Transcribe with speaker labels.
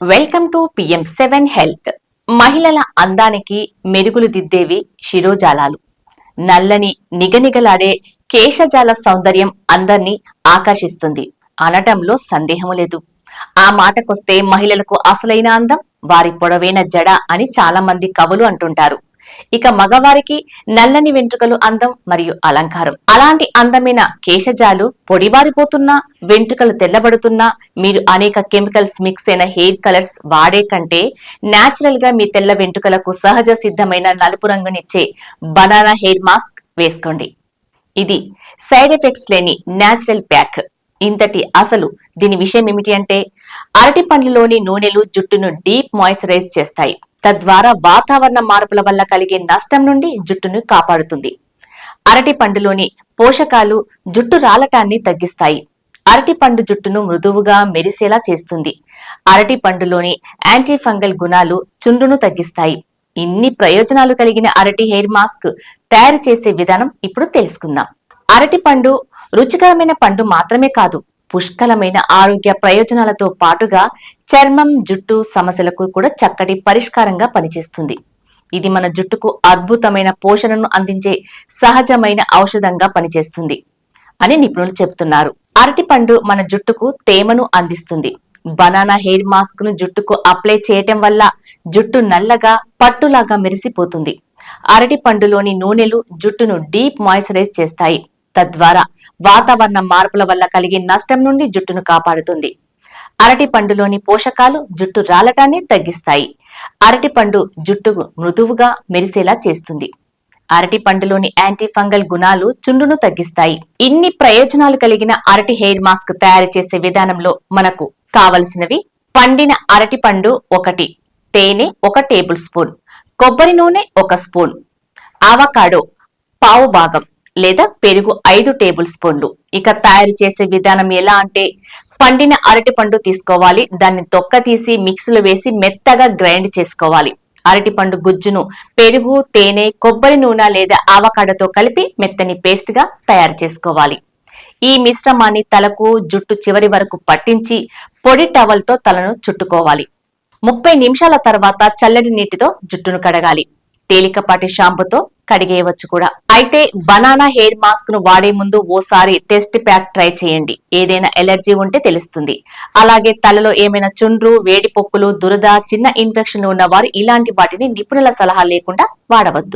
Speaker 1: Welcome to PM7 health. మహిళల అందానికి మెరుగులు దిద్దేవి శిరోజాలాలు. నల్లని నిగనిగలాడే కేశజాల సౌందర్యం అందర్నీ ఆకర్షిస్తుంది అనటంలో సందేహము లేదు. ఆ మాటకొస్తే మహిళలకు అసలైన అందం వారి పొడవైన జడ అని చాలా మంది కవులు అంటుంటారు. ఇక మగవారికి నల్లని వెంట్రుకలు అందం మరియు అలంకారం. అలాంటి అందమైన కేశజాలు పొడిబారిపోతున్నా, వెంట్రుకలు తెల్లబడుతున్నా మీరు అనేక కెమికల్స్ మిక్స్ అయిన హెయిర్ కలర్స్ వాడే కంటే నేచురల్ గా మీ తెల్ల వెంట్రుకలకు సహజ సిద్ధమైన నలుపు రంగునిచ్చే బనానా హెయిర్ మాస్క్ వేసుకోండి. ఇది సైడ్ ఎఫెక్ట్స్ లేని నేచురల్ ప్యాక్. ఇంతటి అసలు దీని విషయం ఏమిటి అంటే, అరటి పండ్లలోని నూనెలు జుట్టును డీప్ మాయిశ్చరైజ్ చేస్తాయి. తద్వారా వాతావరణ మార్పుల వల్ల కలిగే నష్టం నుండి జుట్టును కాపాడుతుంది. అరటి పండులోని పోషకాలు జుట్టు రాలటాన్ని తగ్గిస్తాయి. అరటి పండు జుట్టును మృదువుగా మెరిసేలా చేస్తుంది. అరటి పండులోని యాంటీ ఫంగల్ గుణాలు చుండ్రును తగ్గిస్తాయి. ఇన్ని ప్రయోజనాలు కలిగిన అరటి హెయిర్ మాస్క్ తయారు చేసే విధానం ఇప్పుడు తెలుసుకుందాం. అరటి పండు రుచికరమైన పండు మాత్రమే కాదు, పుష్కలమైన ఆరోగ్య ప్రయోజనాలతో పాటుగా చర్మం, జుట్టు సమస్యలకు కూడా చక్కటి పరిష్కారంగా పనిచేస్తుంది. ఇది మన జుట్టుకు అద్భుతమైన పోషణను అందించే సహజమైన ఔషధంగా పనిచేస్తుంది అని నిపుణులు చెబుతున్నారు. అరటి పండు మన జుట్టుకు తేమను అందిస్తుంది. బనానా హెయిర్ మాస్క్ ను జుట్టుకు అప్లై చేయటం వల్ల జుట్టు నల్లగా పట్టులాగా మెరిసిపోతుంది. అరటి పండులోని నూనెలు జుట్టును డీప్ మాయిశ్చరైజ్ చేస్తాయి. తద్వారా వాతావరణ మార్పుల వల్ల కలిగే నష్టం నుండి జుట్టును కాపాడుతుంది. అరటి పండులోని పోషకాలు జుట్టు రాలటాన్ని తగ్గిస్తాయి. అరటి పండు జుట్టుకు మృదువుగా మెరిసేలా చేస్తుంది. అరటి పండులోని యాంటీ ఫంగల్ గుణాలు చుండును తగ్గిస్తాయి. ఇన్ని ప్రయోజనాలు కలిగిన అరటి హెయిర్ మాస్క్ తయారు చేసే విధానంలో మనకు కావలసినవి: పండిన అరటి పండు 1, తేనె 1 టేబుల్ స్పూన్, కొబ్బరి నూనె 1 స్పూన్, ఆవకాడో పావు భాగం లేదా పెరుగు 5 టేబుల్ స్పూన్లు. ఇక తయారు చేసే విధానం ఎలా అంటే, పండిన అరటి పండు తీసుకోవాలి. దాన్ని తొక్క తీసి మిక్సీలో వేసి మెత్తగా గ్రైండ్ చేసుకోవాలి. అరటి పండు గుజ్జును పెరుగు, తేనె, కొబ్బరి నూనె లేదా ఆవకాడతో కలిపి మెత్తని పేస్ట్ గా తయారు చేసుకోవాలి. ఈ మిశ్రమాన్ని తలకు, జుట్టు చివరి వరకు పట్టించి పొడి టవల్ తో తలను చుట్టుకోవాలి. 30 నిమిషాల తర్వాత చల్లటి నీటితో జుట్టును కడగాలి. తేలికపాటి షాంపూతో కడిగేయవచ్చు కూడా. అయితే బనానా హెయిర్ మాస్క్ ను వాడే ముందు ఓసారి టెస్ట్ ప్యాక్ ట్రై చేయండి. ఏదైనా ఎలర్జీ ఉంటే తెలుస్తుంది. అలాగే తలలో ఏమైనా చుండ్రు, వేడి పొక్కులు, దురద, చిన్న ఇన్ఫెక్షన్ ఉన్న వారు ఇలాంటి వాటిని నిపుణుల సలహా లేకుండా వాడవద్దు.